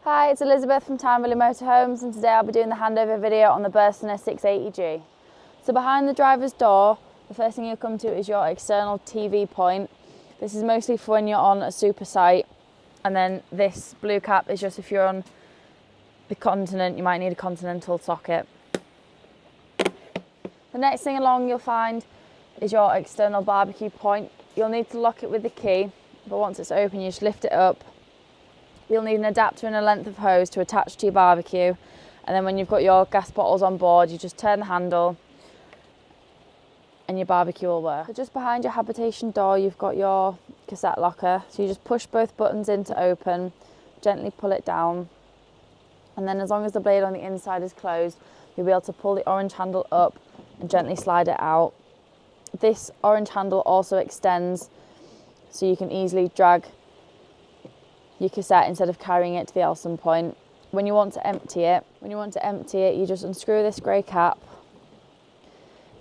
Hi, it's Elizabeth from Timely Motorhomes, and today I'll be doing the handover video on the Burstner 680G. So behind the driver's door, the first thing you'll come to is your external TV point. This is mostly for when you're on a super site, and then this blue cap is just if you're on the continent, you might need a continental socket. The next thing along you'll find is your external barbecue point. You'll need to lock it with the key, but once it's open you just lift it up. You'll need an adapter and a length of hose to attach to your barbecue, and then when you've got your gas bottles on board you just turn the handle and your barbecue will work. So just behind your habitation door you've got your cassette locker, so you just push both buttons in to open, gently pull it down, and then as long as the blade on the inside is closed you'll be able to pull the orange handle up and gently slide it out. This orange handle also extends so you can easily drag your cassette instead of carrying it to the Elson point. When you want to empty it, you just unscrew this grey cap,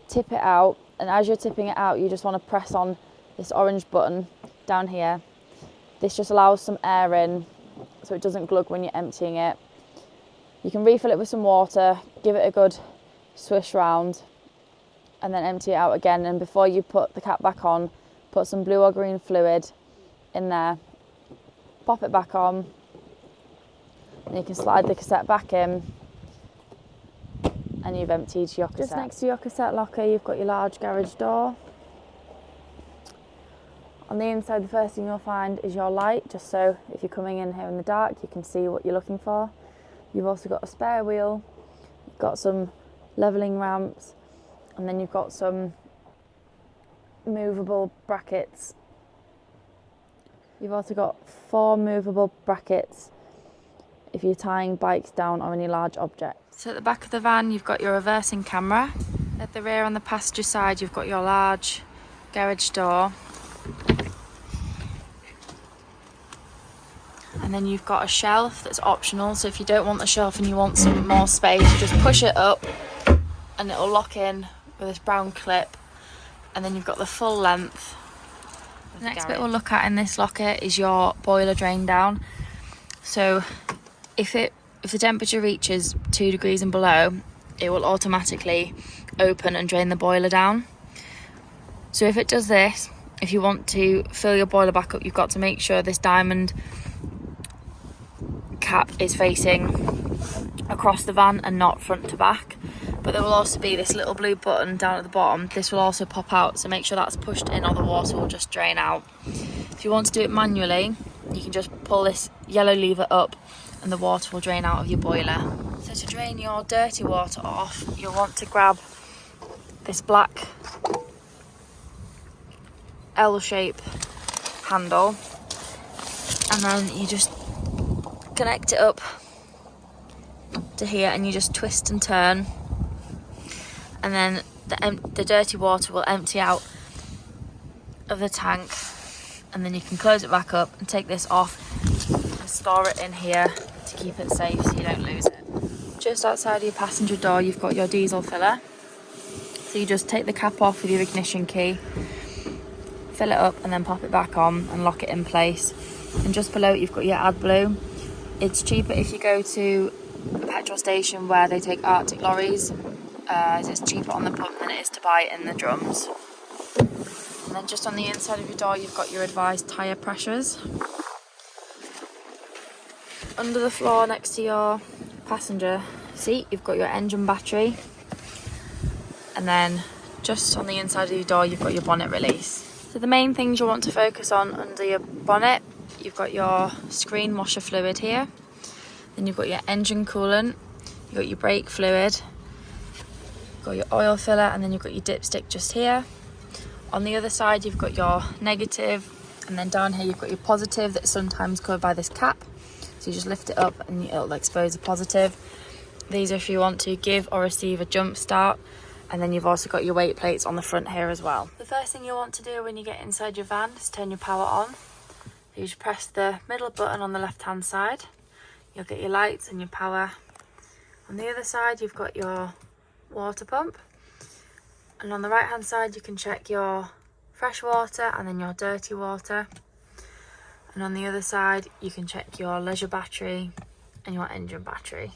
tip it out, and as you're tipping it out you just want to press on this orange button down here. This just allows some air in so it doesn't glug when you're emptying it. You can refill it with some water, give it a good swish round, and then empty it out again. And before you put the cap back on, put some blue or green fluid in there, pop it back on, and you can slide the cassette back in and you've emptied your cassette. Just next to your cassette locker you've got your large garage door. On the inside the first thing you'll find is your light, just so if you're coming in here in the dark you can see what you're looking for. You've also got a spare wheel, you've got some levelling ramps, and then you've got some movable brackets. You've also got 4 movable brackets if you're tying bikes down or any large objects. So at the back of the van you've got your reversing camera. At the rear on the passenger side you've got your large garage door. And then you've got a shelf that's optional, so if you don't want the shelf and you want some more space you just push it up and it'll lock in with this brown clip, and then you've got the full length. The next bit we'll look at in this locker is your boiler drain down. So if the temperature reaches 2 degrees and below, it will automatically open and drain the boiler down. So if it does this, if you want to fill your boiler back up, you've got to make sure this diamond cap is facing across the van and not front to back. But there will also be this little blue button down at the bottom. This will also pop out, so make sure that's pushed in or the water will just drain out. If you want to do it manually, you can just pull this yellow lever up and the water will drain out of your boiler. So to drain your dirty water off, you'll want to grab this black L-shape handle, and then you just connect it up to here and you just twist and turn, and then the dirty water will empty out of the tank, and then you can close it back up and take this off and store it in here to keep it safe so you don't lose it. Just outside of your passenger door you've got your diesel filler, so you just take the cap off with your ignition key, fill it up and then pop it back on and lock it in place. And just below it you've got your AdBlue. It's cheaper if you go to a petrol station where they take Arctic lorries, as it's cheaper on the pump than it is to buy it in the drums. And then just on the inside of your door you've got your advised tyre pressures. Under the floor next to your passenger seat you've got your engine battery, and then just on the inside of your door you've got your bonnet release. So the main things you want to focus on under your bonnet, you've got your screen washer fluid here, then you've got your engine coolant, you've got your brake fluid, you've got your oil filler, and then you've got your dipstick just here. On the other side you've got your negative, and then down here you've got your positive that's sometimes covered by this cap. So you just lift it up and it'll expose the positive. These are if you want to give or receive a jump start, and then you've also got your weight plates on the front here as well. The first thing you want to do when you get inside your van is turn your power on. You just press the middle button on the left hand side. You'll get your lights and your power. On the other side you've got your water pump, and on the right hand side you can check your fresh water and then your dirty water. And on the other side you can check your leisure battery and your engine battery.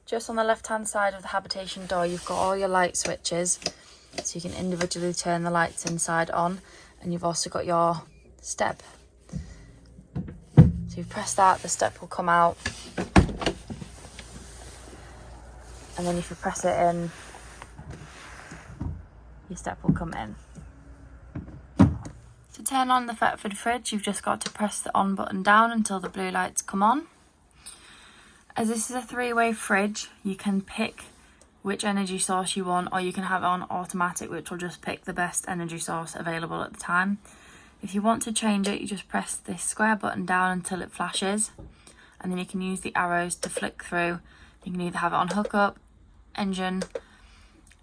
Just on the left hand side of the habitation door, you've got all your light switches, so you can individually turn the lights inside on, and you've also got your step. So you press that, the step will come out, and then if you press it in, your step will come in. To turn on the Thetford fridge, you've just got to press the on button down until the blue lights come on. As this is a 3-way fridge, you can pick which energy source you want, or you can have it on automatic, which will just pick the best energy source available at the time. If you want to change it, you just press this square button down until it flashes, and then you can use the arrows to flick through. You can either have it on hookup, engine,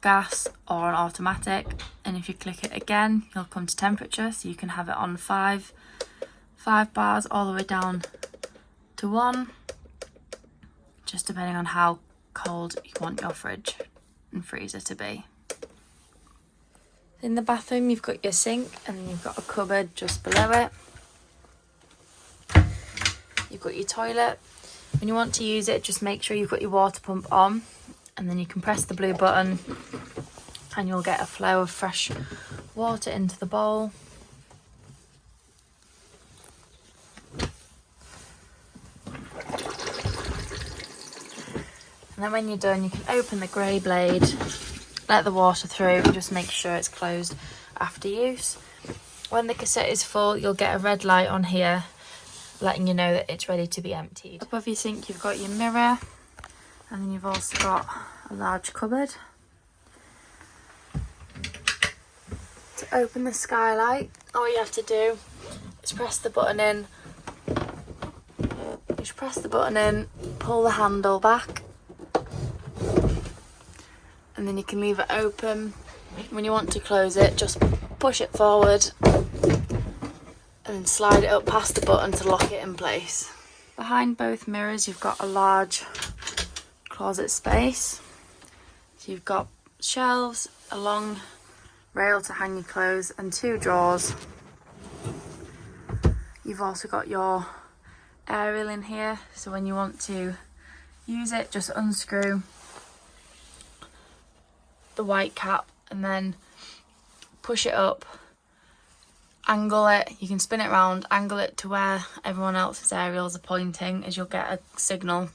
gas, or on automatic, and if you click it again, you'll come to temperature, so you can have it on 5 bars all the way down to 1, just depending on how cold you want your fridge and freezer to be. In the bathroom, you've got your sink, and then you've got a cupboard just below it. You've got your toilet. When you want to use it, just make sure you've got your water pump on, and then you can press the blue button and you'll get a flow of fresh water into the bowl. And then when you're done, you can open the grey blade, let the water through, and just make sure it's closed after use. When the cassette is full, you'll get a red light on here letting you know that it's ready to be emptied. Above your sink, you've got your mirror, and then you've also got a large cupboard. To open the skylight, all you have to do is press the button in. Just press the button in, pull the handle back, and then you can leave it open. When you want to close it, just push it forward and then slide it up past the button to lock it in place. Behind both mirrors, you've got a large closet space. So you've got shelves, a long rail to hang your clothes, and 2 drawers. You've also got your aerial in here, so when you want to use it, just unscrew the white cap and then push it up, angle it. You can spin it around, angle it to where everyone else's aerials are pointing, as you'll get a signal,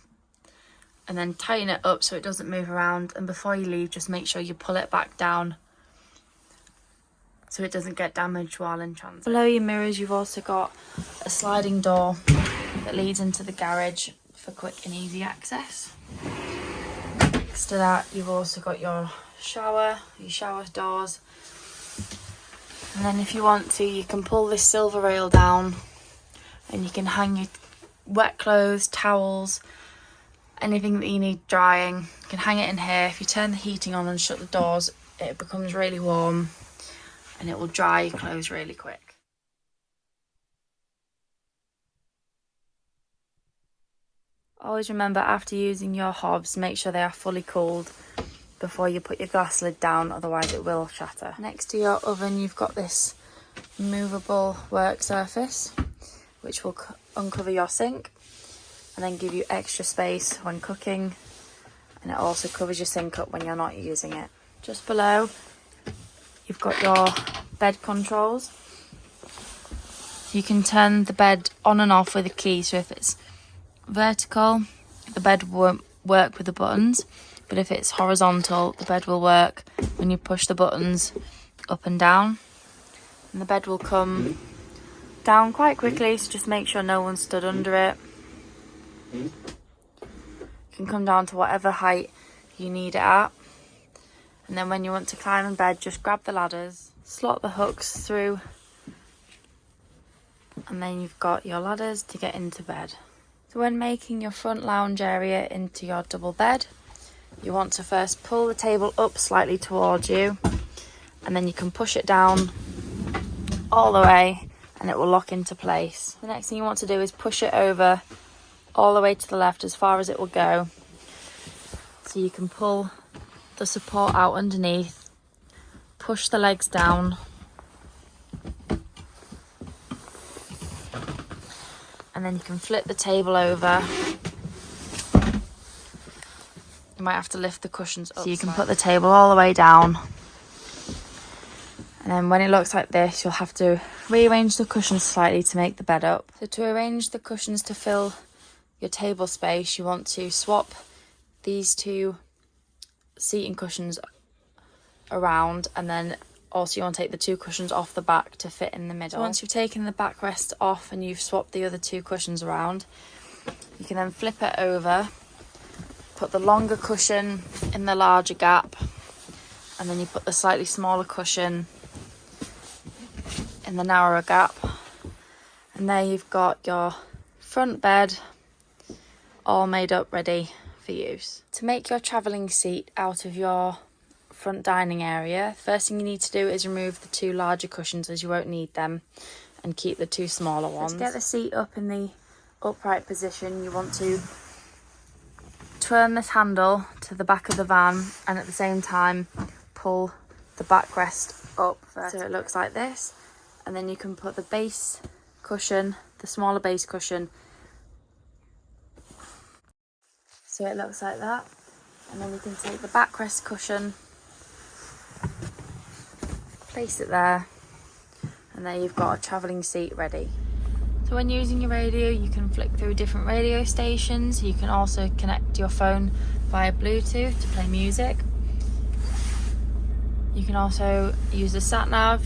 and then tighten it up so it doesn't move around. And before you leave, just make sure you pull it back down so it doesn't get damaged while in transit. Below your mirrors, you've also got a sliding door that leads into the garage for quick and easy access. Next to that, you've also got your shower doors, and then if you want to, you can pull this silver rail down and you can hang your wet clothes, towels, anything that you need drying. You can hang it in here. If you turn the heating on and shut the doors, it becomes really warm and it will dry your clothes really quick. Always remember, after using your hobs, make sure they are fully cooled before you put your glass lid down, otherwise it will shatter. Next to your oven, you've got this movable work surface which will uncover your sink and then give you extra space when cooking, and it also covers your sink up when you're not using it. Just below, you've got your bed controls. You can turn the bed on and off with a key, so if it's vertical, the bed won't work with the buttons, but if it's horizontal, the bed will work when you push the buttons up and down. And the bed will come down quite quickly, so just make sure no one stood under it. You can come down to whatever height you need it at. And then when you want to climb in bed, just grab the ladders, slot the hooks through, and then you've got your ladders to get into bed. So when making your front lounge area into your double bed, you want to first pull the table up slightly towards you, and then you can push it down all the way and it will lock into place. The next thing you want to do is push it over all the way to the left as far as it will go, so you can pull the support out underneath, push the legs down, and then you can flip the table over you might have to lift the cushions up. So you can put the table all the way down. And then when it looks like this, you'll have to rearrange the cushions slightly to make the bed up. So to arrange the cushions to fill your table space, you want to swap these two seating cushions around, and then also you want to take the two cushions off the back to fit in the middle. So once you've taken the backrest off and you've swapped the other two cushions around, you can then flip it over, put the longer cushion in the larger gap, and then you put the slightly smaller cushion in the narrower gap, and there you've got your front bed all made up, ready for use. To make your travelling seat out of your front dining area, first thing you need to do is remove the two larger cushions, as you won't need them, and keep the two smaller ones. To get the seat up in the upright position, you want to turn this handle to the back of the van and at the same time pull the backrest up so it looks like this, and then you can put the base cushion, the smaller base cushion, so it looks like that, and then you can take the backrest cushion, place it there, and there you've got a travelling seat ready. So when using your radio, you can flick through different radio stations. You can also connect your phone via Bluetooth to play music. You can also use the sat nav,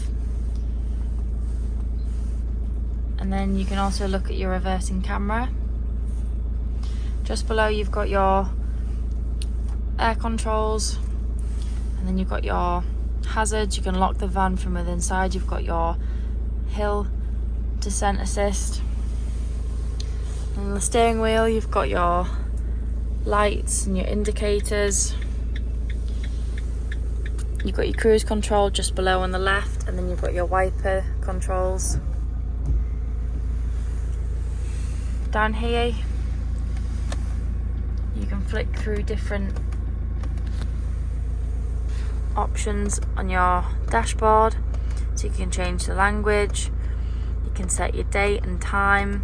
and then you can also look at your reversing camera. Just below you've got your air controls, and then you've got your hazards. You can lock the van from within inside. You've got your hill descent assist, and on the steering wheel you've got your lights and your indicators. You've got your cruise control just below on the left, and then you've got your wiper controls. Down here you can flick through different options on your dashboard, so you can change the language, you can set your date and time,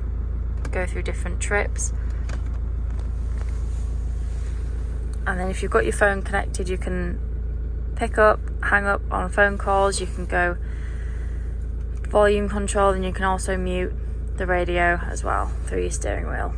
go through different trips, and then if you've got your phone connected, you can pick up, hang up on phone calls. You can go volume control, and you can also mute the radio as well through your steering wheel.